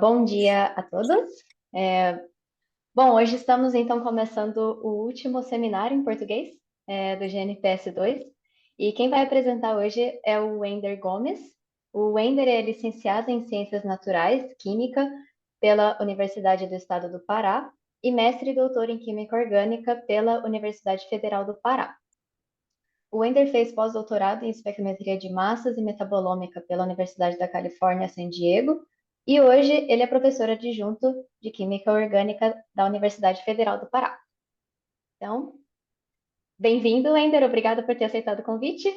Bom dia a todos. É, Hoje estamos então começando o último seminário em português do GNPS 2 e quem vai apresentar hoje é o Wender Gomes. O Wender é licenciado em Ciências Naturais, Química, pela Universidade do Estado do Pará e mestre e doutor em Química Orgânica pela Universidade Federal do Pará. O Wender fez pós-doutorado em Espectrometria de Massas e Metabolômica pela Universidade da Califórnia, San Diego, e hoje ele é professor adjunto de Química Orgânica da Universidade Federal do Pará. Então, bem-vindo, Wender. Obrigada por ter aceitado o convite.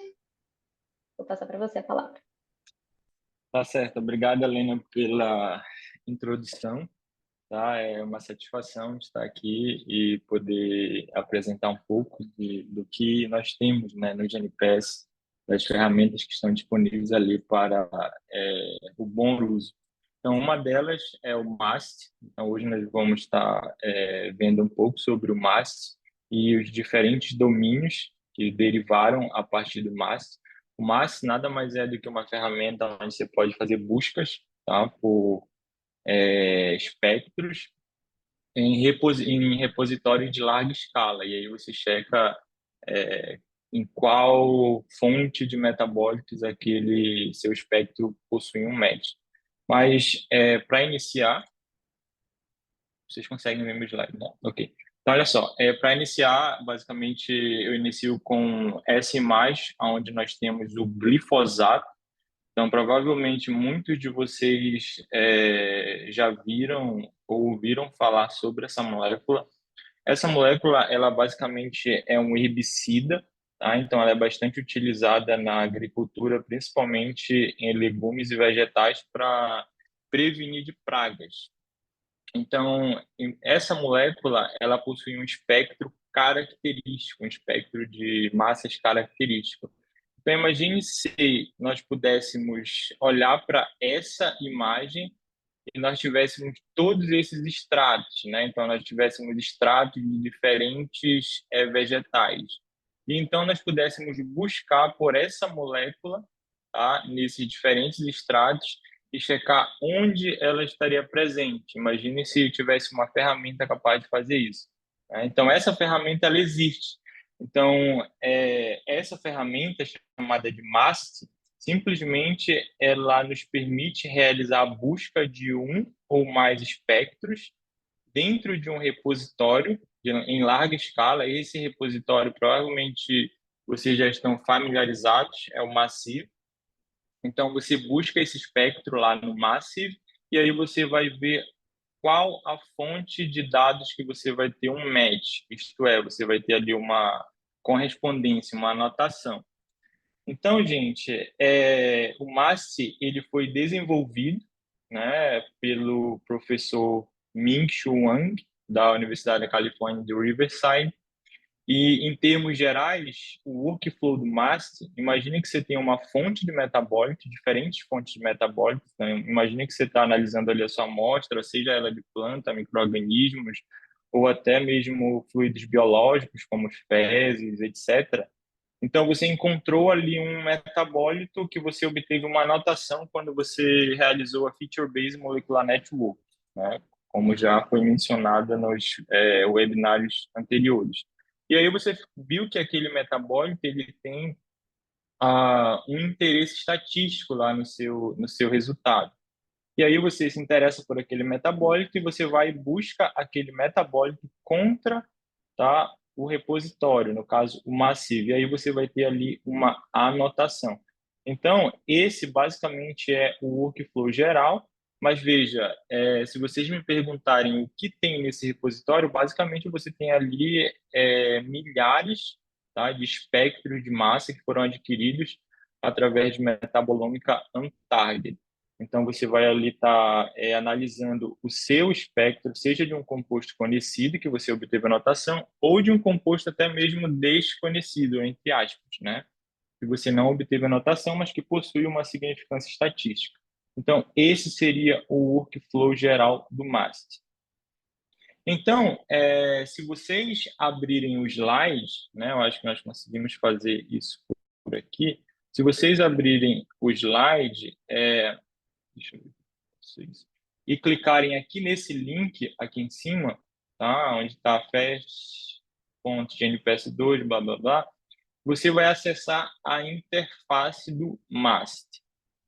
Vou passar para você a palavra. Tá certo, obrigado, Helena, pela introdução, tá? É uma satisfação estar aqui e poder apresentar um pouco do que nós temos, né, no GNPS, das ferramentas que estão disponíveis ali para o bom uso. Então, uma delas é o MAST. Então, hoje nós vamos estar vendo um pouco sobre o MAST e os diferentes domínios que derivaram a partir do MAST. O MAST nada mais é do que uma ferramenta onde você pode fazer buscas, tá, por espectros em repositórios de larga escala. E aí você checa em qual fonte de metabólitos aquele seu espectro possui um match. Mas para iniciar, vocês conseguem ver meu slide, né? Ok. Então, olha só, para iniciar, basicamente, eu inicio com essa imagem, onde nós temos o glifosato. Então, provavelmente, muitos de vocês já viram ou ouviram falar sobre essa molécula. Essa molécula, ela basicamente é um herbicida, tá? Então, ela é bastante utilizada na agricultura, principalmente em legumes e vegetais, para prevenir de pragas. Então, essa molécula, ela possui um espectro característico, um espectro de massas característico. Então, imagine se nós pudéssemos olhar para essa imagem e nós tivéssemos todos esses extratos, né? Então, nós tivéssemos extratos de diferentes vegetais. E então, nós pudéssemos buscar por essa molécula, tá? Nesses diferentes extratos e checar onde ela estaria presente. Imagine se tivesse uma ferramenta capaz de fazer isso, né? Então, essa ferramenta, ela existe. Então, essa ferramenta chamada de MAST, simplesmente ela nos permite realizar a busca de um ou mais espectros dentro de um repositório em larga escala. Esse repositório, provavelmente, vocês já estão familiarizados, é o Massive. Então, você busca esse espectro lá no Massive e aí você vai ver qual a fonte de dados que você vai ter um match, isto é, você vai ter ali uma correspondência, uma anotação. Então, gente, o MAST ele foi desenvolvido, né, pelo professor Ming-Chu Wang, da Universidade da Califórnia de Riverside. E, em termos gerais, o workflow do MAST, imagine que você tem uma fonte de metabólito, diferentes fontes de metabólitos. Né? Imagine que você está analisando ali a sua amostra, seja ela de planta, micro-organismos, ou até mesmo fluidos biológicos, como fezes, etc. Então, você encontrou ali um metabólito que você obteve uma anotação quando você realizou a Feature-Based Molecular Network, né? Como já foi mencionado nos webinários anteriores. E aí você viu que aquele metabólito ele tem um interesse estatístico lá no seu resultado. E aí você se interessa por aquele metabólito e você vai e busca aquele metabólito contra, tá, o repositório, no caso, o massivo. E aí você vai ter ali uma anotação. Então, esse basicamente é o workflow geral, mas veja, se vocês me perguntarem o que tem nesse repositório, basicamente você tem ali milhares, tá, de espectros de massa que foram adquiridos através de metabolômica untargeted. Então, você vai ali estar analisando o seu espectro, seja de um composto conhecido, que você obteve a notação, ou de um composto até mesmo desconhecido, entre aspas, né? Que você não obteve a notação, mas que possui uma significância estatística. Então, esse seria o workflow geral do MAST. Então, se vocês abrirem o slide, né, eu acho que nós conseguimos fazer isso por aqui. Se vocês abrirem o slide, deixa eu ver vocês. e clicarem aqui nesse link aqui em cima, tá? Onde está fast.gnps2, blá, blá, blá, você vai acessar a interface do MAST.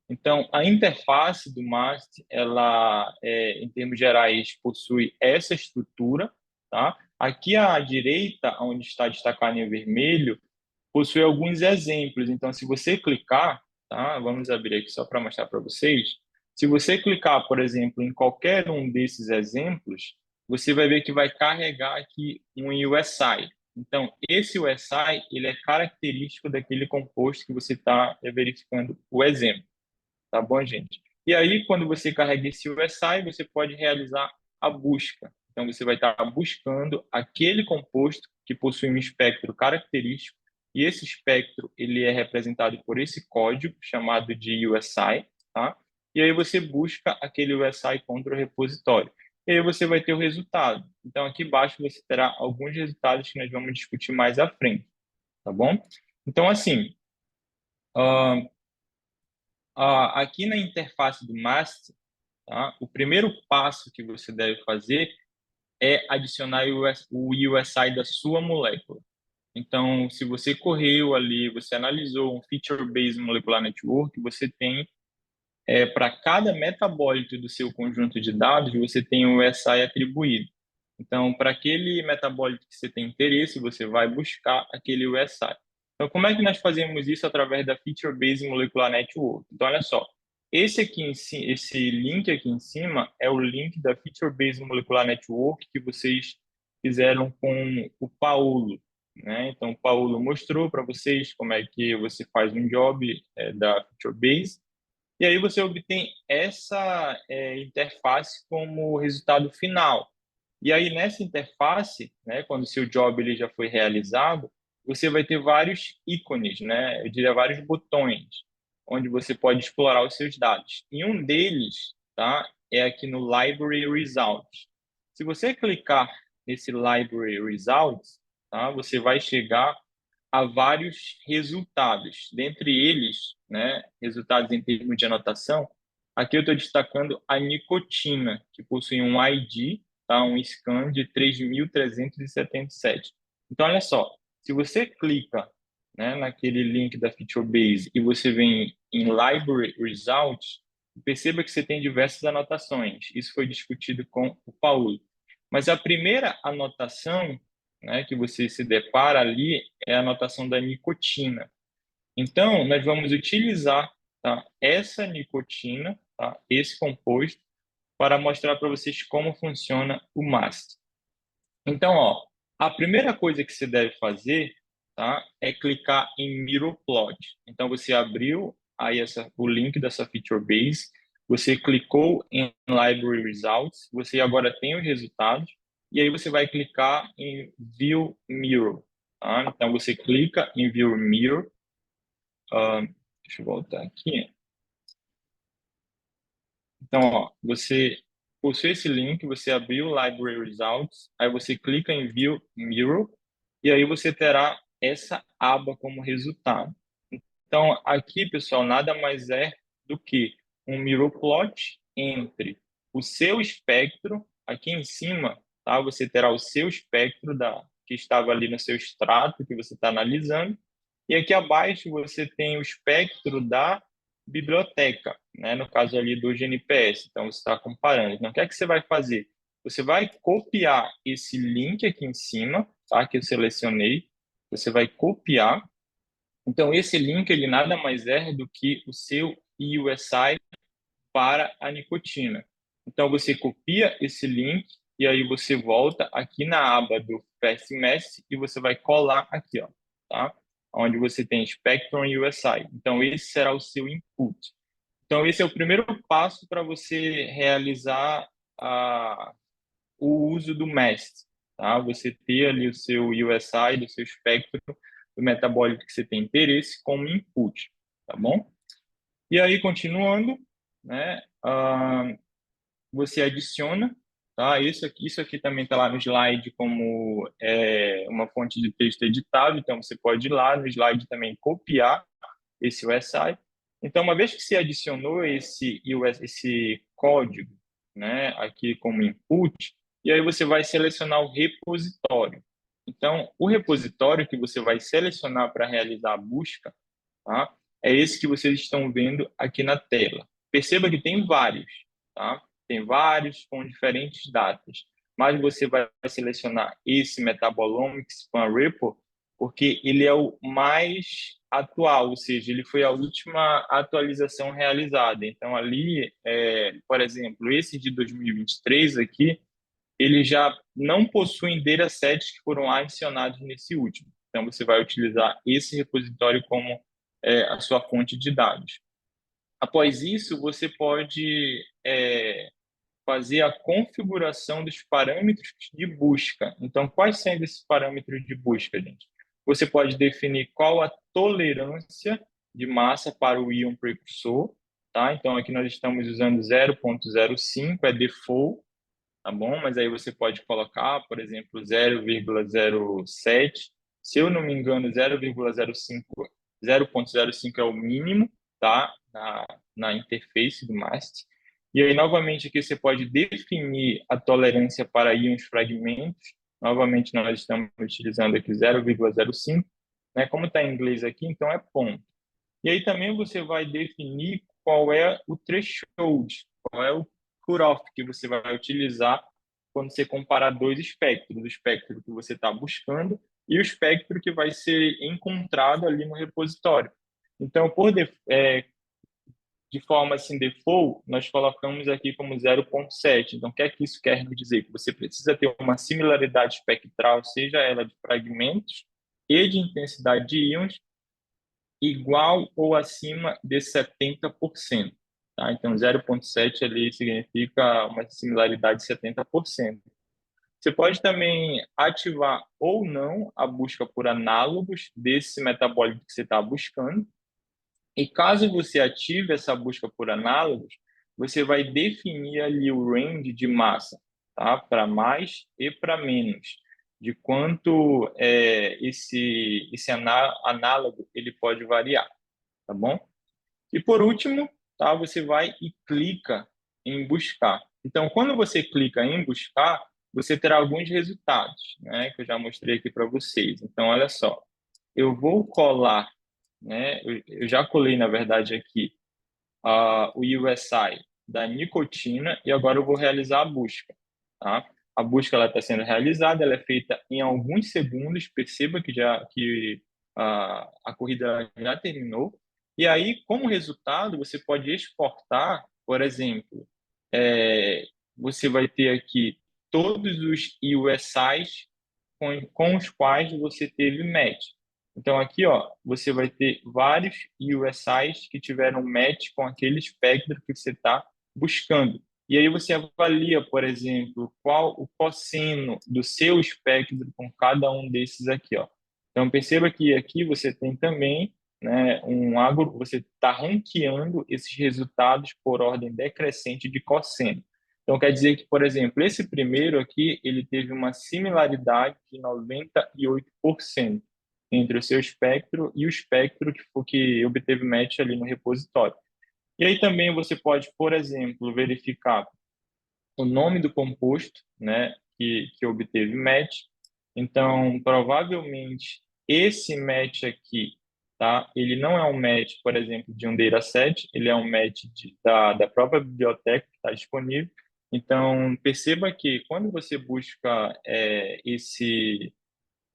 Então, a interface do MAST, ela, em termos gerais, possui essa estrutura, tá? Aqui à direita, onde está destacado em vermelho, possui alguns exemplos. Então, se você clicar, tá? Vamos abrir aqui só para mostrar para vocês. Se você clicar, por exemplo, em qualquer um desses exemplos, você vai ver que vai carregar aqui um USI. Então, esse USI, ele é característico daquele composto que você está verificando o exemplo. Tá bom, gente? E aí, quando você carrega esse USI, você pode realizar a busca. Então, você vai estar buscando aquele composto que possui um espectro característico, e esse espectro ele é representado por esse código chamado de USI, tá? E aí você busca aquele USI contra o repositório. E aí você vai ter o resultado. Então, aqui embaixo você terá alguns resultados que nós vamos discutir mais à frente, tá bom? Então, assim, uh, aqui na interface do MAST, tá? O primeiro passo que você deve fazer é adicionar o USI da sua molécula. Então, se você correu ali, você analisou um Feature-Based Molecular Network, você tem, para cada metabólito do seu conjunto de dados, você tem o USI atribuído. Então, para aquele metabólito que você tem interesse, você vai buscar aquele USI. Então, como é que nós fazemos isso através da Feature Based Molecular Network? Então, olha só, esse link aqui em cima é o link da Feature Based Molecular Network que vocês fizeram com o Paulo, né? Então, o Paulo mostrou para vocês como é que você faz um job da Feature Based, e aí você obtém essa interface como resultado final. E aí, nessa interface, né, quando o seu job ele já foi realizado, você vai ter vários ícones, né, eu diria vários botões, onde você pode explorar os seus dados. E um deles, tá, é aqui no Library Results. Se você clicar nesse Library Results, tá, você vai chegar a vários resultados. Dentre eles, né, resultados em termos de anotação, aqui eu estou destacando a nicotina, que possui um ID, tá, um scan de 3.377. Então, olha só, se você clica, né, naquele link da Feature Base e você vem em Library Results, perceba que você tem diversas anotações. Isso foi discutido com o Paulo. Mas a primeira anotação, né, que você se depara ali é a anotação da nicotina. Então, nós vamos utilizar, tá, essa nicotina, tá, esse composto, para mostrar para vocês como funciona o MAST. Então, ó, a primeira coisa que você deve fazer, tá, é clicar em Mirror Plot. Então, você abriu aí o link dessa Feature Base, você clicou em Library Results, você agora tem os resultados, e aí você vai clicar em View Mirror. Tá? Então, você clica em View Mirror. Deixa eu voltar aqui. Então, ó, você possui esse link, você abriu o Library Results, aí você clica em View Mirror, e aí você terá essa aba como resultado. Então, aqui, pessoal, nada mais é do que um mirror plot entre o seu espectro, aqui em cima, tá? Você terá o seu espectro que estava ali no seu extrato que você está analisando, e aqui abaixo você tem o espectro da biblioteca, né? No caso ali do GNPS. Então, você está comparando. Então, o que é que você vai fazer? Você vai copiar esse link aqui em cima, tá? Que eu selecionei. Você vai copiar. Então, esse link, ele nada mais é do que o seu USI para a nicotina. Então, você copia esse link e aí você volta aqui na aba do FastMess e você vai colar aqui, ó, tá? Onde você tem Spectrum e USI. Então, esse será o seu input. Então, esse é o primeiro passo para você realizar o uso do MAST, tá? Você ter ali o seu USI, do seu espectro do metabólito que você tem interesse como input, tá bom? E aí, continuando, né? Você adiciona, tá? Isso aqui também está lá no slide como uma fonte de texto editável, então você pode ir lá no slide também copiar esse USI. Então, uma vez que você adicionou esse código, né, aqui como input, e aí você vai selecionar o repositório. Então, o repositório que você vai selecionar para realizar a busca, tá? É esse que vocês estão vendo aqui na tela. Perceba que tem vários, tá? Tem vários com diferentes datas, mas você vai selecionar esse Metabolomics Span Report porque ele é o mais atual, ou seja, ele foi a última atualização realizada. Então, ali, por exemplo, esse de 2023 aqui, ele já não possuem datasets que foram adicionados nesse último. Então, você vai utilizar esse repositório como a sua fonte de dados. Após isso, você pode fazer a configuração dos parâmetros de busca. Então, quais são esses parâmetros de busca, gente? Você pode definir qual a tolerância de massa para o íon precursor, tá? Então, aqui nós estamos usando 0,05, é default, tá bom? Mas aí você pode colocar, por exemplo, 0,07. Se eu não me engano, 0,05, 0,05 é o mínimo, tá? Na interface do MAST. E aí, novamente, aqui você pode definir a tolerância para íons fragmentos. Novamente, nós estamos utilizando aqui 0,05, né? Como está em inglês aqui, então é ponto. E aí também você vai definir qual é o threshold, qual é o cutoff que você vai utilizar quando você comparar dois espectros, o espectro que você está buscando e o espectro que vai ser encontrado ali no repositório. Então, de forma assim, default, nós colocamos aqui como 0,7. Então, o que é que isso quer dizer? Que você precisa ter uma similaridade espectral, seja ela de fragmentos e de intensidade de íons, igual ou acima de 70%. Tá? Então, 0,7 ali significa uma similaridade de 70%. Você pode também ativar ou não a busca por análogos desse metabólito que você está buscando. E caso você ative essa busca por análogos, você vai definir ali o range de massa, tá? Para mais e para menos, de quanto esse análogo ele pode variar, tá bom? E por último, tá? Você vai e clica em buscar. Então, quando você clica em buscar, você terá alguns resultados, né? Que eu já mostrei aqui para vocês. Então, olha só, eu vou colar, né? Eu já colei, na verdade, aqui o USI da nicotina e agora eu vou realizar a busca, tá? A busca ela está sendo realizada, ela é feita em alguns segundos. Perceba que a corrida já terminou. E aí, como resultado, você pode exportar, por exemplo, é, você vai ter aqui todos os USIs com os quais você teve match. Então, aqui, ó, você vai ter vários USIs que tiveram match com aquele espectro que você está buscando. E aí você avalia, por exemplo, qual o cosseno do seu espectro com cada um desses aqui, ó. Então, perceba que aqui você tem também, né, você está ranqueando esses resultados por ordem decrescente de cosseno. Então, quer dizer que, por exemplo, esse primeiro aqui, ele teve uma similaridade de 98% entre o seu espectro e o espectro que obteve match ali no repositório. E aí também você pode, por exemplo, verificar o nome do composto, né, que obteve match. Então, provavelmente, esse match aqui, tá? Ele não é um match, por exemplo, de um dataset, ele é um match da própria biblioteca que está disponível. Então, perceba que quando você busca esse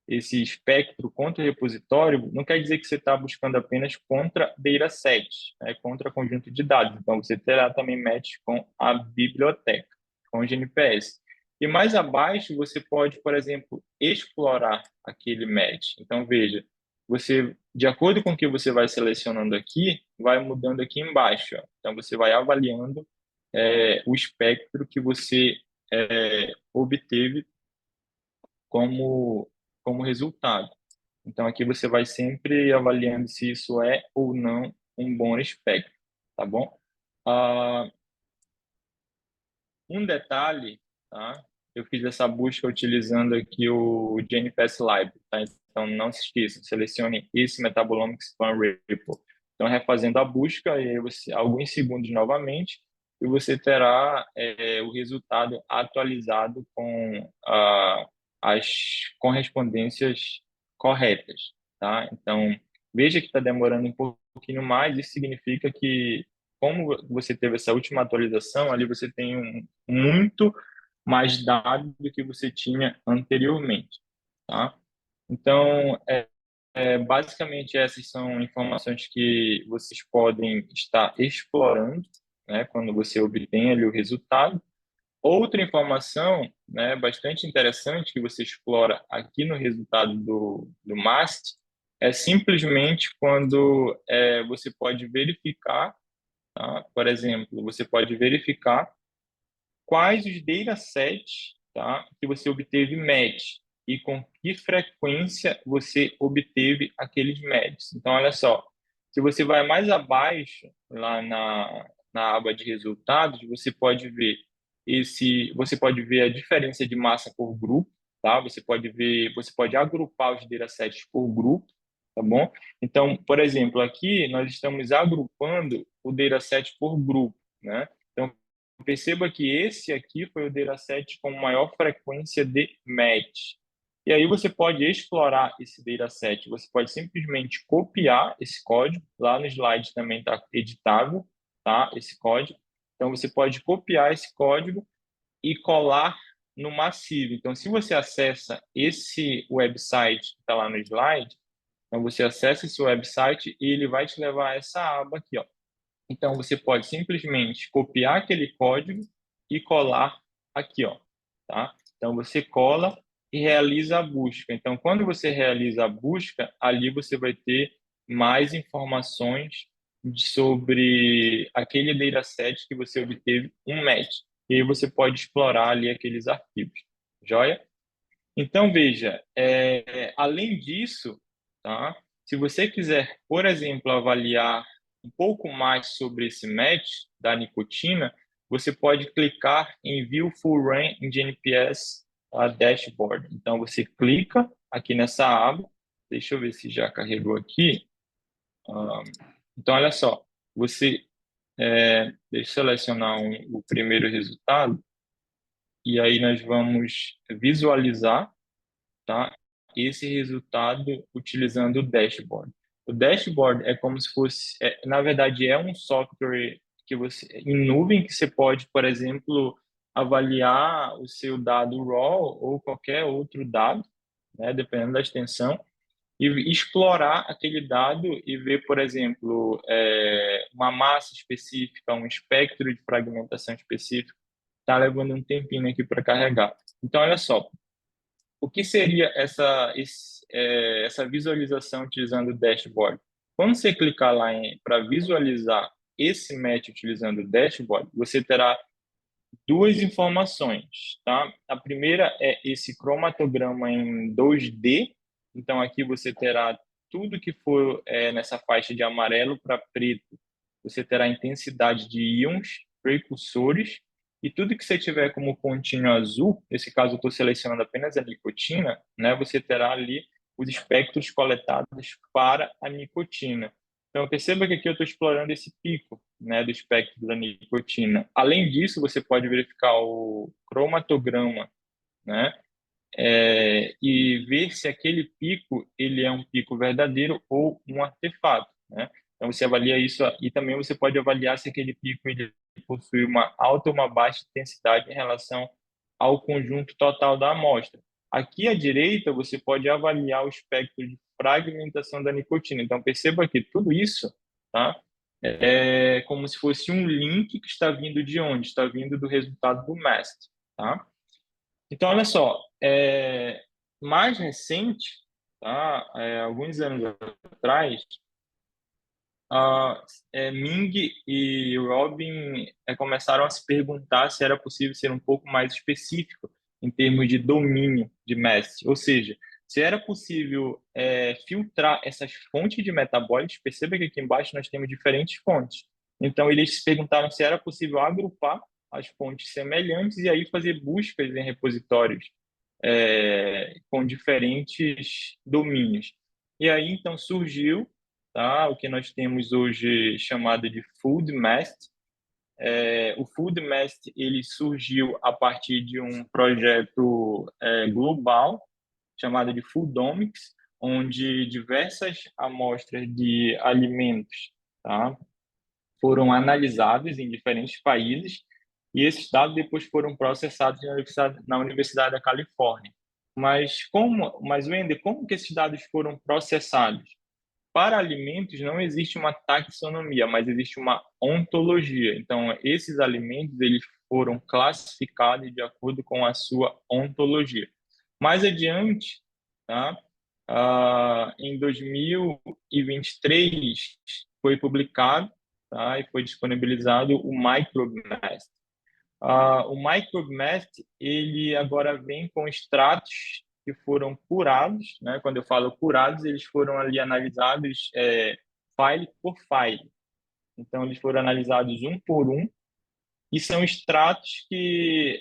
espectro contra repositório, não quer dizer que você está buscando apenas contra dataset, né, contra conjunto de dados. Então, você terá também match com a biblioteca, com o GNPS. E mais abaixo, você pode, por exemplo, explorar aquele match. Então, veja, você, de acordo com o que você vai selecionando aqui, vai mudando aqui embaixo. Ó. Então, você vai avaliando o espectro que você obteve como resultado. Então, aqui você vai sempre avaliando se isso é ou não um bom espectro, tá bom? Ah, um detalhe, tá? Eu fiz essa busca utilizando aqui o GNPS Library, tá? Então, não se esqueça, selecione esse Metabolomics Span Report. Então, refazendo a busca, e aí alguns segundos novamente, e você terá o resultado atualizado com as correspondências corretas, tá? Então, veja que está demorando um pouquinho mais, isso significa que, como você teve essa última atualização, ali você tem muito mais dados do que você tinha anteriormente, tá? Então, basicamente, essas são informações que vocês podem estar explorando, né, quando você obtém ali o resultado. Outra informação, né, bastante interessante que você explora aqui no resultado do MAST é simplesmente quando você pode verificar, tá? Por exemplo, você pode verificar quais os datasets, tá, que você obteve match e com que frequência você obteve aqueles matches. Então, olha só, se você vai mais abaixo, lá na aba de resultados, você pode ver a diferença de massa por grupo, tá? Você pode agrupar os datasets por grupo, tá bom? Então, por exemplo, aqui nós estamos agrupando o dataset por grupo, né? Então, perceba que esse aqui foi o dataset com maior frequência de match. E aí você pode explorar esse dataset. Você pode simplesmente copiar esse código. Lá no slide também está editável, tá? Esse código. Então você pode copiar esse código e colar no massivo. Então, se você acessa esse website que está lá no slide, então você acessa esse website e ele vai te levar a essa aba aqui, ó. Então, você pode simplesmente copiar aquele código e colar aqui, ó, tá? Então, você cola e realiza a busca. Então, quando você realiza a busca, ali você vai ter mais informações sobre aquele dataset que você obteve um match. E aí você pode explorar ali aqueles arquivos. Joia? Então, veja, além disso, tá? Se você quiser, por exemplo, avaliar um pouco mais sobre esse match da nicotina, você pode clicar em View Full Range in GNPS Dashboard. Então, você clica aqui nessa aba. Deixa eu ver se já carregou aqui. Ah, então, olha só. Deixa eu selecionar o primeiro resultado. E aí nós vamos visualizar, tá? Esse resultado utilizando o dashboard. O dashboard é como se fosse, na verdade, é um software que você, em nuvem, que você pode, por exemplo, avaliar o seu dado raw ou qualquer outro dado, né, dependendo da extensão, e explorar aquele dado e ver, por exemplo, uma massa específica, um espectro de fragmentação específico. Está levando um tempinho aqui para carregar. Então, olha só, o que seria essa visualização utilizando o dashboard? Quando você clicar lá para visualizar esse match utilizando o dashboard, você terá duas informações, tá? A primeira é esse cromatograma em 2D. Então, aqui você terá tudo que for nessa faixa de amarelo para preto. Você terá a intensidade de íons precursores e tudo que você tiver como pontinho azul, nesse caso eu estou selecionando apenas a nicotina, né? Você terá ali os espectros coletados para a nicotina. Então, perceba que aqui eu estou explorando esse pico, né, do espectro da nicotina. Além disso, você pode verificar o cromatograma, né, e ver se aquele pico ele é um pico verdadeiro ou um artefato, né? Então, você avalia isso e também você pode avaliar se aquele pico ele possui uma alta ou uma baixa intensidade em relação ao conjunto total da amostra. Aqui à direita, você pode avaliar o espectro de fragmentação da nicotina. Então, perceba que tudo isso, tá? É como se fosse um link que está vindo de onde? Está vindo do resultado do MAST, tá? Então, olha só, mais recente, tá? Alguns anos atrás, a Ming e Robin começaram a se perguntar se era possível ser um pouco mais específico em termos de domínio de mestre, ou seja, se era possível filtrar essas fontes de metabólitos. Perceba que aqui embaixo nós temos diferentes fontes. Então, eles se perguntaram se era possível agrupar as fontes semelhantes e aí fazer buscas em repositórios com diferentes domínios. E aí, então, surgiu, tá, o que nós temos hoje chamado de Food Mast, o FoodMast ele surgiu a partir de um projeto global chamado de Foodomics, onde diversas amostras de alimentos, tá, foram analisados em diferentes países e esses dados depois foram processados na Universidade da Califórnia. Mas Wender, como que esses dados foram processados? Para alimentos não existe uma taxonomia, mas existe uma ontologia. Então, esses alimentos eles foram classificados de acordo com a sua ontologia. Mais adiante, tá? Em 2023 foi publicado, tá? E foi disponibilizado o MicrobeMath. O MicrobeMath ele agora vem com extratos que foram curados, né? Quando eu falo curados, eles foram ali analisados file por file. Então, eles foram analisados um por um e são extratos que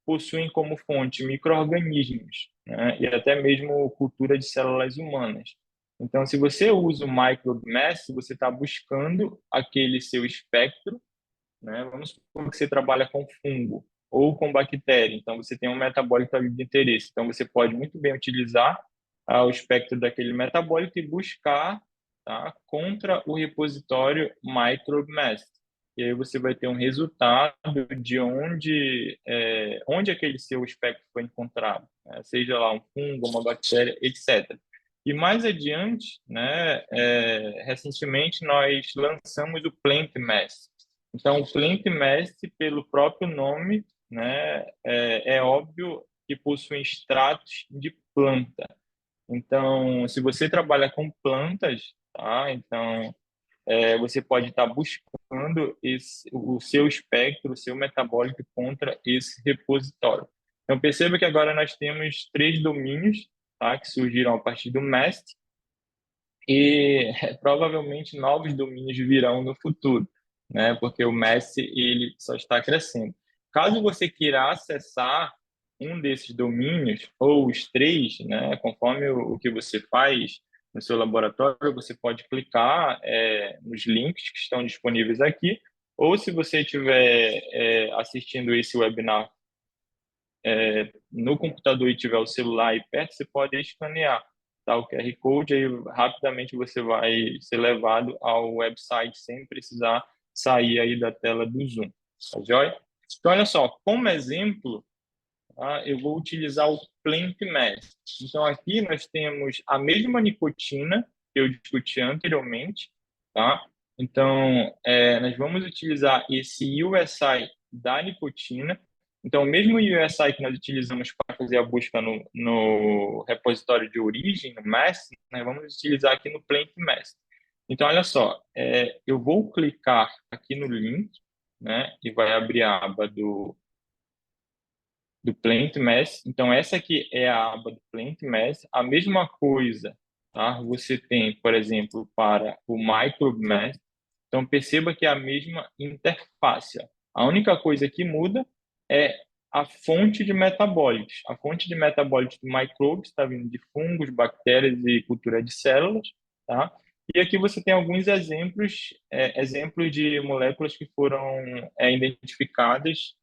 possuem como fonte micro-organismos, né? E até mesmo cultura de células humanas. Então, se você usa o MicrobeMath, você está buscando aquele seu espectro, né? Vamos supor que você trabalha com fungo ou com bactéria, então você tem um metabólito ali de interesse. Então, você pode muito bem utilizar o espectro daquele metabólito e buscar, tá, contra o repositório MicrobeMath. E aí você vai ter um resultado de onde aquele seu espectro foi encontrado, né? Seja lá um fungo, uma bactéria, etc. E mais adiante, né, recentemente nós lançamos o PlantMath. Então, o PlantMath, pelo próprio nome, né, é óbvio que possui extratos de planta. Então, se você trabalha com plantas, tá? Então, você pode estar buscando o seu espectro, o seu metabólico contra esse repositório. Então, perceba que agora nós temos 3 domínios, tá? Que surgiram a partir do MAST e provavelmente novos domínios virão no futuro, né? Porque o Messi ele só está crescendo. Caso você queira acessar um desses domínios ou os três, né? Conforme o que você faz no seu laboratório, você pode clicar nos links que estão disponíveis aqui, ou se você estiver assistindo esse webinar no computador e tiver o celular aí perto, você pode escanear, tá, o QR Code, aí rapidamente você vai ser levado ao website sem precisar sair aí da tela do Zoom, tá joia? Então, olha só, como exemplo, tá, eu vou utilizar o PlantMath. Então, aqui nós temos a mesma nicotina que eu discuti anteriormente, tá? Então, nós vamos utilizar esse USI da nicotina. Então, o mesmo USI que nós utilizamos para fazer a busca no repositório de origem, no MAS, nós vamos utilizar aqui no PlantMath. Então, olha só, eu vou clicar aqui no link, né, e vai abrir a aba do PlantMath. Então, essa aqui é a aba do PlantMath. A mesma coisa, tá? Você tem, por exemplo, para o MicrobeMath. Então, perceba que é a mesma interface. A única coisa que muda é a fonte de metabólitos. A fonte de metabólitos do microbes está vindo de fungos, bactérias e cultura de células, tá? E aqui você tem alguns exemplos de moléculas que foram identificadas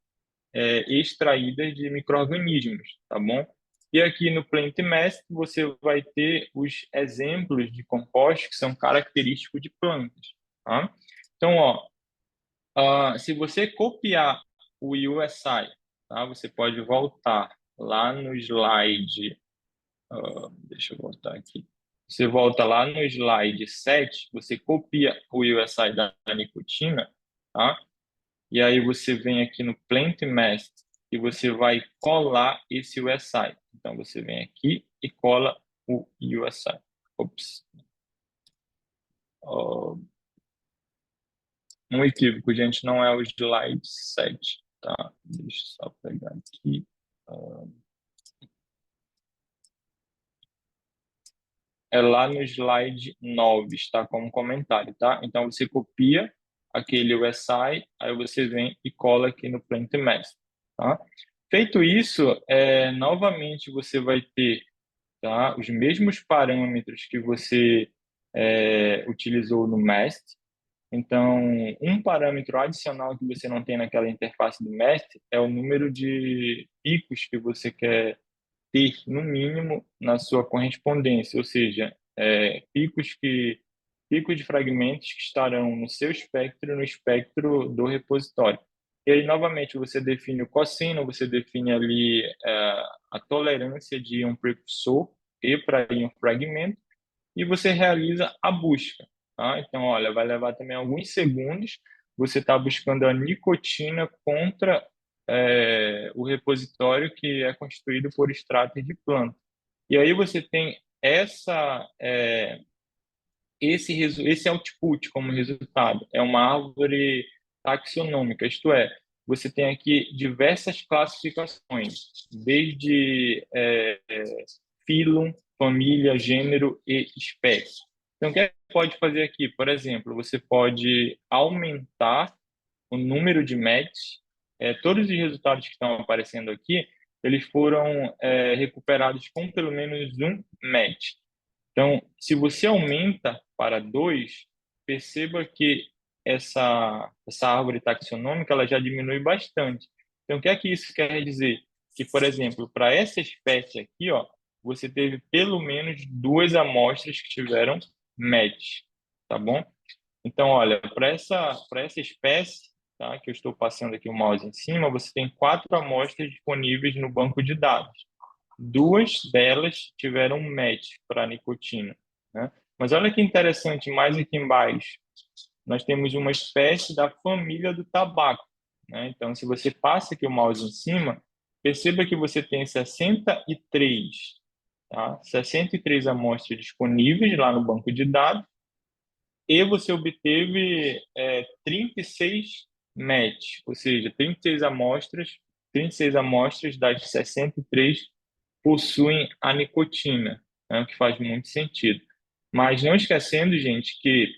extraídas de micro-organismos, tá bom? E aqui no PlantMath você vai ter os exemplos de compostos que são característicos de plantas, tá? Então, ó, se você copiar o USI, tá? Você pode voltar lá no slide, deixa eu voltar aqui. Você volta lá no slide 7, você copia o USI da nicotina, tá? E aí você vem aqui no PlantMath e você vai colar esse USI. Então você vem aqui e cola o USI. Ops. Um equívoco, gente, não é o slide 7, tá? Deixa eu só pegar aqui. É lá no slide 9, está como comentário, tá? Então você copia aquele USI, aí você vem e cola aqui no PlantMath, tá? Feito isso, novamente você vai ter, tá, os mesmos parâmetros que você utilizou no MAST, Então, um parâmetro adicional que você não tem naquela interface do mestre é o número de picos que você quer ter, no mínimo, na sua correspondência, ou seja, picos de fragmentos que estarão no seu espectro e no espectro do repositório. E aí, novamente, você define o cosseno, você define ali a tolerância de um precursor e para um fragmento, e você realiza a busca. Tá? Então, olha, vai levar também alguns segundos. Você está buscando a nicotina contra o repositório que é constituído por extratos de planta. E aí você tem esse output como resultado. É uma árvore taxonômica, isto é, você tem aqui diversas classificações, desde filo, família, gênero e espécie. Então, o que é que pode fazer aqui? Por exemplo, você pode aumentar o número de matches. Todos os resultados que estão aparecendo aqui, eles foram recuperados com pelo menos um match. Então, se você aumenta para 2, perceba que essa árvore taxonômica ela já diminui bastante. Então, o que é que isso quer dizer? Que, por exemplo, para essa espécie aqui, ó, você teve pelo menos 2 amostras que tiveram match, tá bom? Então, olha, para essa espécie, tá, que eu estou passando aqui o mouse em cima, você tem 4 amostras disponíveis no banco de dados. 2 delas tiveram um match para nicotina, né? Mas olha que interessante, mais aqui embaixo, nós temos uma espécie da família do tabaco, né? Então, se você passa aqui o mouse em cima, perceba que você tem 63, tá? 63 amostras disponíveis lá no banco de dados e você obteve 36 match, ou seja, 36 amostras das 63 possuem a nicotina, né, o que faz muito sentido. Mas não esquecendo, gente, que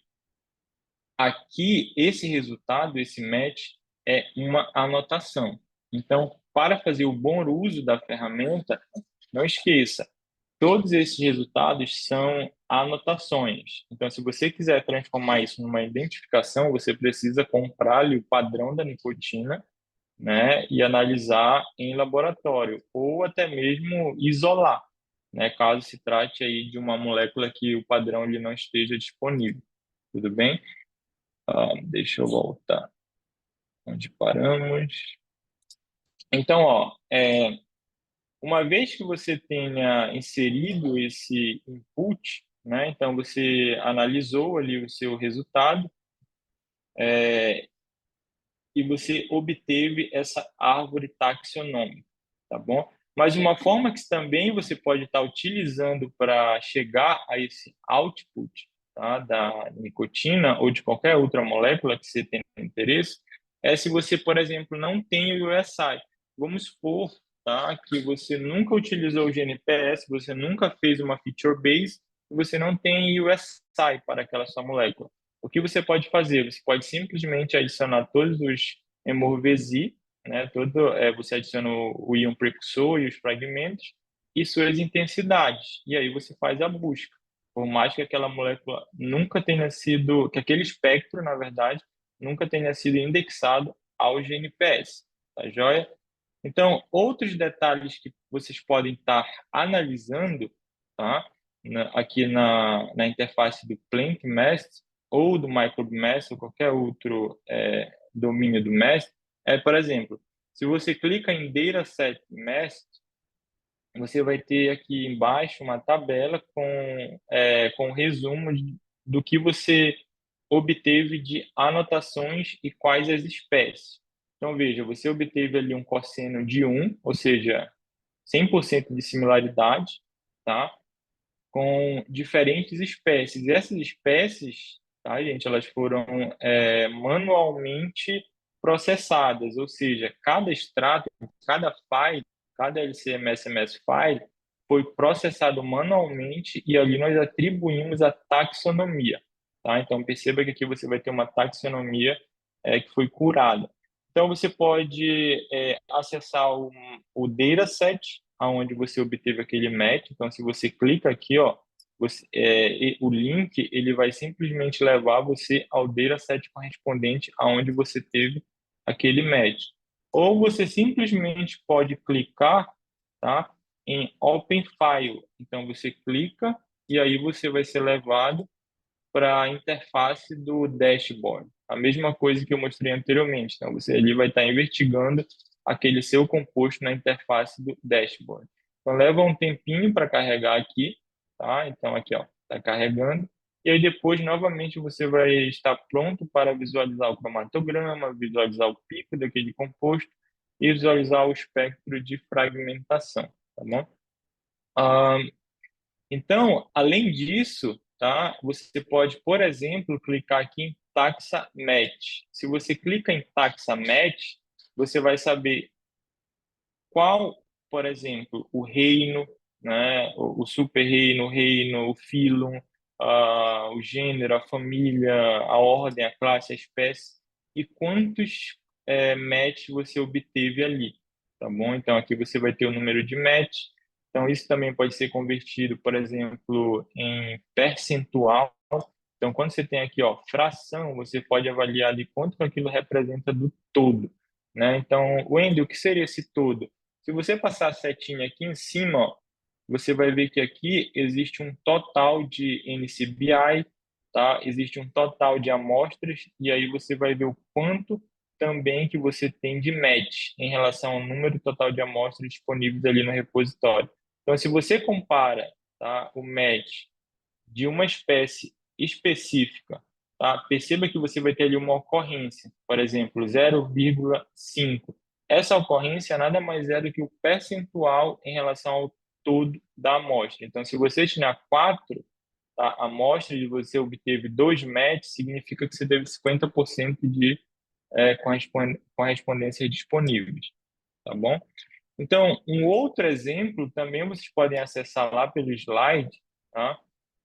aqui esse resultado, esse match, é uma anotação. Então, para fazer o bom uso da ferramenta, não esqueça, todos esses resultados são anotações. Então, se você quiser transformar isso numa identificação, você precisa comprar ali o padrão da nicotina, né, e analisar em laboratório, ou até mesmo isolar, né, caso se trate aí de uma molécula que o padrão ele não esteja disponível. Tudo bem? Deixa eu voltar onde paramos. Então, ó, uma vez que você tenha inserido esse input, né, então você analisou ali o seu resultado, e você obteve essa árvore taxonômica, tá bom? Mas uma forma que também você pode estar utilizando para chegar a esse output, tá, da nicotina ou de qualquer outra molécula que você tenha interesse, é se você, por exemplo, não tem o USI. Vamos supor, tá, que você nunca utilizou o GNPS, você nunca fez uma feature base, e você não tem USI para aquela sua molécula. O que você pode fazer? Você pode simplesmente adicionar todos os hemorvesi, né? Você adiciona o íon precursor e os fragmentos e suas intensidades. E aí você faz a busca. Por mais que aquela molécula nunca tenha sido, que aquele espectro, na verdade, nunca tenha sido indexado ao GNPS, tá joia? Então, outros detalhes que vocês podem estar analisando, tá? Aqui na interface do PlantMest ou do MicroBMest ou qualquer outro domínio do MEST, por exemplo, se você clica em Dataset MEST, você vai ter aqui embaixo uma tabela com resumo do que você obteve de anotações e quais as espécies. Então, veja, você obteve ali um cosseno de 1, ou seja, 100% de similaridade, tá? Com diferentes espécies. E essas espécies, tá, gente, elas foram manualmente processadas, ou seja, cada extrato, cada file, cada LCMS file foi processado manualmente e ali nós atribuímos a taxonomia, tá? Então perceba que aqui você vai ter uma taxonomia que foi curada. Então você pode acessar o dataset, aonde você obteve aquele match. Então se você clica aqui, ó, o link ele vai simplesmente levar você ao dataset correspondente aonde você teve aquele match. Ou você simplesmente pode clicar, tá, em Open File. Então você clica e aí você vai ser levado para a interface do dashboard. A mesma coisa que eu mostrei anteriormente. Então, você ali vai estar investigando aquele seu composto na interface do dashboard. Então, leva um tempinho para carregar aqui, tá? Então, aqui, ó, está carregando. E aí, depois, novamente, você vai estar pronto para visualizar o cromatograma, visualizar o pico daquele composto e visualizar o espectro de fragmentação, tá bom? Ah, então, além disso, tá, você pode, por exemplo, clicar aqui em Taxa Match. Se você clica em Taxa Match, você vai saber qual, por exemplo, o reino, né, o super-reino, o reino, o filo, o gênero, a família, a ordem, a classe, a espécie, e quantos match você obteve ali, tá bom? Então, aqui você vai ter o número de match. Então, isso também pode ser convertido, por exemplo, em percentual. Então, quando você tem aqui, ó, fração, você pode avaliar ali quanto que aquilo representa do todo, né? Então, Wendy, o que seria esse todo? Se você passar a setinha aqui em cima, ó, você vai ver que aqui existe um total de NCBI, tá? Existe um total de amostras, e aí você vai ver o quanto também que você tem de match em relação ao número total de amostras disponíveis ali no repositório. Então, se você compara, tá, o match de uma espécie específica, tá? Perceba que você vai ter ali uma ocorrência, por exemplo, 0,5. Essa ocorrência nada mais é do que o percentual em relação ao todo da amostra. Então, se você tinha 4, tá, amostras e você obteve 2 matches, significa que você teve 50% de correspondências disponíveis, tá bom? Então, um outro exemplo também vocês podem acessar lá pelo slide, tá?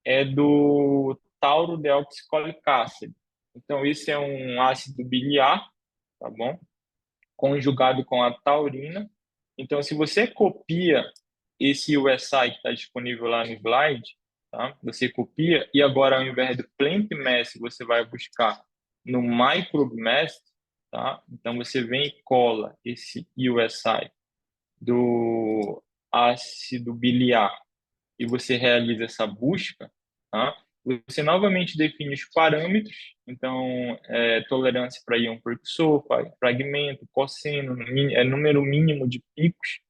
É do tauro-deoxicolic acid. Então, esse é um ácido biliar, tá bom? Conjugado com a taurina. Então, se você copia esse USI que está disponível lá no slide, tá? Você copia e agora, ao invés do plant mass, você vai buscar no microbe mass, tá? Então, você vem e cola esse USI do ácido biliar e você realiza essa busca, tá? Você novamente define os parâmetros, então, tolerância para íon precursor, fragmento, cosseno, número mínimo de picos,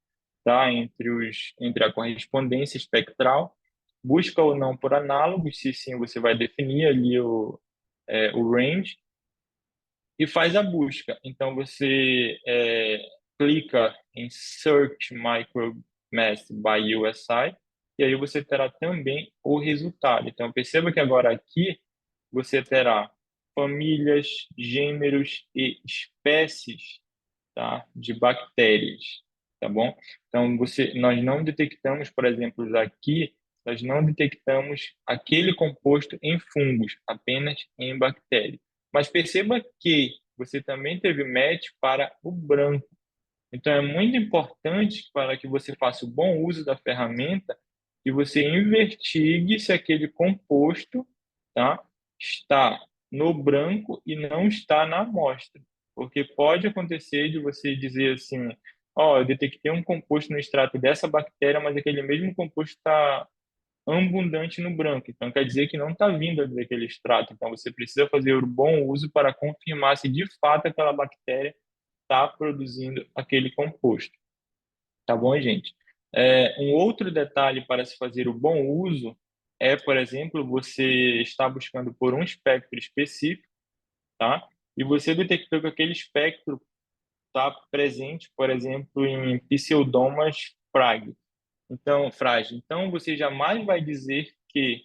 tá? Entre a correspondência espectral, busca ou não por análogos, se sim, você vai definir ali o range, e faz a busca. Então, você clica em Search Micromass by USI, e aí você terá também o resultado. Então, perceba que agora aqui você terá famílias, gêneros e espécies, tá, de bactérias, tá bom? Então, nós não detectamos, por exemplo, aqui, nós não detectamos aquele composto em fungos, apenas em bactérias. Mas perceba que você também teve match para o branco. Então, é muito importante para que você faça o bom uso da ferramenta e você investigue se aquele composto, tá, está no branco e não está na amostra. Porque pode acontecer de você dizer assim, ó, eu detectei um composto no extrato dessa bactéria, mas aquele mesmo composto está abundante no branco. Então, quer dizer que não está vindo daquele extrato. Então, você precisa fazer o bom uso para confirmar se de fato aquela bactéria está produzindo aquele composto. Tá bom, gente? Um outro detalhe para se fazer o bom uso é, por exemplo, você está buscando por um espectro específico, tá? E você detectou que aquele espectro está presente, por exemplo, em Pseudomonas frágil. Então, você jamais vai dizer que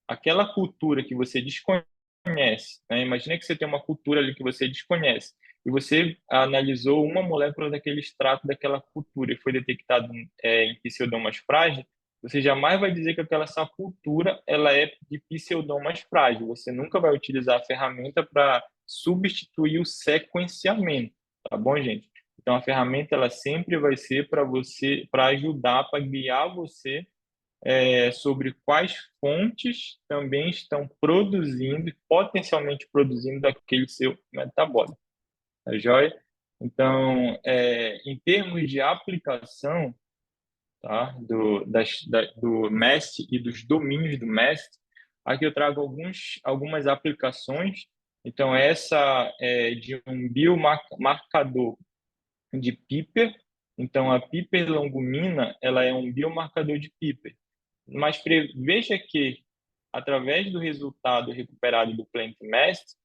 aquela cultura que você desconhece, né? Imagina que você tem uma cultura ali que você desconhece e você analisou uma molécula daquele extrato daquela cultura e foi detectado em Pseudomonas frágil, você jamais vai dizer que essa cultura ela é de Pseudomonas frágil. Você nunca vai utilizar a ferramenta para substituir o sequenciamento, tá bom, gente? Então a ferramenta ela sempre vai ser para você, para ajudar, para guiar você sobre quais fontes também estão produzindo, potencialmente produzindo aquele seu metabólico, tá joia? Então, em termos de aplicação, tá, do MEST e dos domínios do MEST, aqui eu trago algumas aplicações. Então, essa é de um biomarcador de Piper. Então, a Piper longumina, ela é um biomarcador de Piper. Mas veja que, através do resultado recuperado do PlantMast,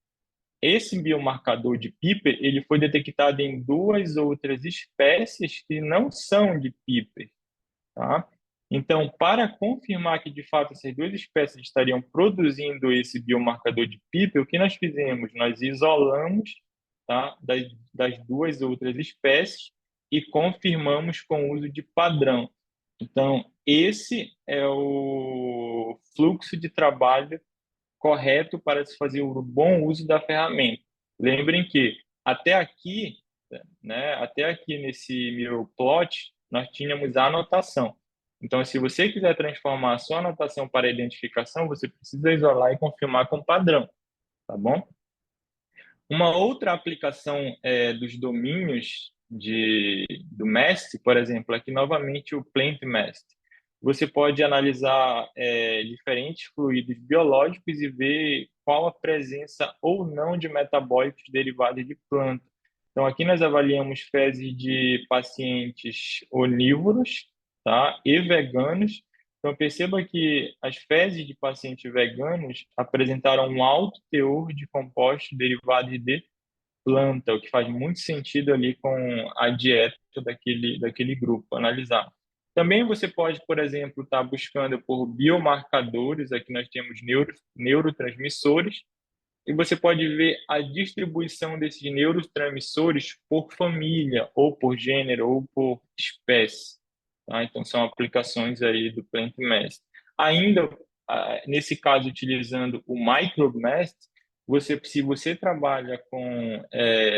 esse biomarcador de Piper, ele foi detectado em duas outras espécies que não são de Piper, tá? Então, para confirmar que de fato essas duas espécies estariam produzindo esse biomarcador de Piper, o que nós fizemos? Nós isolamos, tá, das duas outras espécies e confirmamos com o uso de padrão. Então, esse é o fluxo de trabalho correto para se fazer o bom uso da ferramenta. Lembrem que até aqui, né, até aqui nesse meu plot, nós tínhamos a anotação. Então, se você quiser transformar a sua anotação para identificação, você precisa isolar e confirmar com padrão, tá bom? Uma outra aplicação dos domínios do MEST, por exemplo, aqui novamente o Plant MEST. Você pode analisar diferentes fluidos biológicos e ver qual a presença ou não de metabólitos derivados de planta. Então, aqui nós avaliamos fezes de pacientes onívoros, tá, e veganos. Então, perceba que as fezes de pacientes veganos apresentaram um alto teor de compostos derivados de planta, o que faz muito sentido ali com a dieta daquele grupo, analisar. Também você pode, por exemplo, estar buscando por biomarcadores, aqui nós temos neurotransmissores, e você pode ver a distribuição desses neurotransmissores por família, ou por gênero, ou por espécie. Tá? Então, são aplicações aí do PlantMast. Ainda, nesse caso, utilizando o MicroMast, se você trabalha com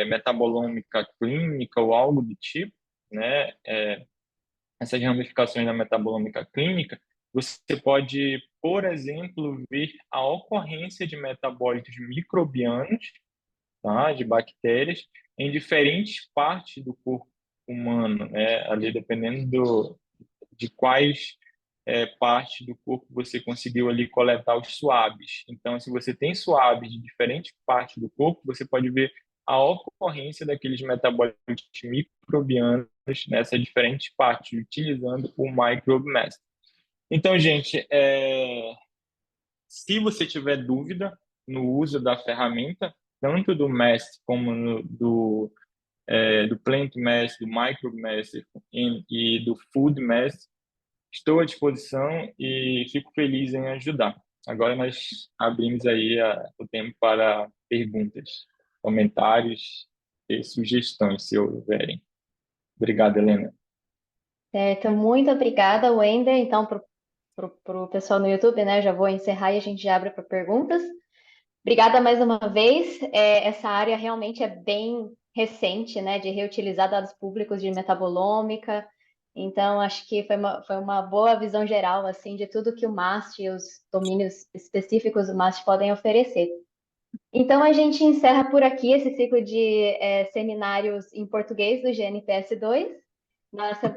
metabolômica clínica ou algo do tipo, né, essas ramificações da metabolômica clínica, você pode, por exemplo, ver a ocorrência de metabólitos microbianos, tá, de bactérias, em diferentes partes do corpo humano, né, ali dependendo de quais partes do corpo você conseguiu ali coletar os swabs. Então, se você tem swabs de diferentes partes do corpo, você pode ver a ocorrência daqueles metabólitos microbianos nessas diferentes partes, utilizando o MicroBMAS. Então, gente, se você tiver dúvida no uso da ferramenta, tanto do MEST como do Plant MEST, do MicroMEST e do Food MEST, estou à disposição e fico feliz em ajudar. Agora nós abrimos aí o tempo para perguntas, comentários e sugestões, se houverem. Obrigado, Helena. Certo, muito obrigada, Wender. Então, para o pessoal no YouTube, né? Já vou encerrar e a gente já abre para perguntas. Obrigada mais uma vez. Essa área realmente é bem recente, né? De reutilizar dados públicos de metabolômica. Então, acho que foi uma boa visão geral, assim, de tudo que o MAST e os domínios específicos do MAST podem oferecer. Então, a gente encerra por aqui esse ciclo de seminários em português do GNPS 2.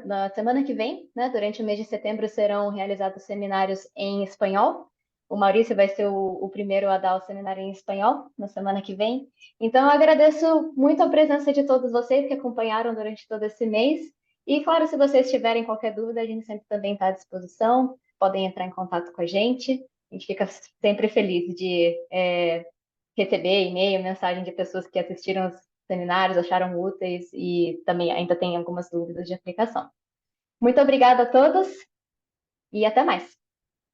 Na semana que vem, né, durante o mês de setembro, serão realizados seminários em espanhol. O Maurício vai ser o primeiro a dar o seminário em espanhol na semana que vem. Então, eu agradeço muito a presença de todos vocês que acompanharam durante todo esse mês. E, claro, se vocês tiverem qualquer dúvida, a gente sempre também está à disposição. Podem entrar em contato com a gente. A gente fica sempre feliz de receber e-mail, mensagem de pessoas que assistiram os seminários, acharam úteis e também ainda tem algumas dúvidas de aplicação. Muito obrigada a todos e até mais.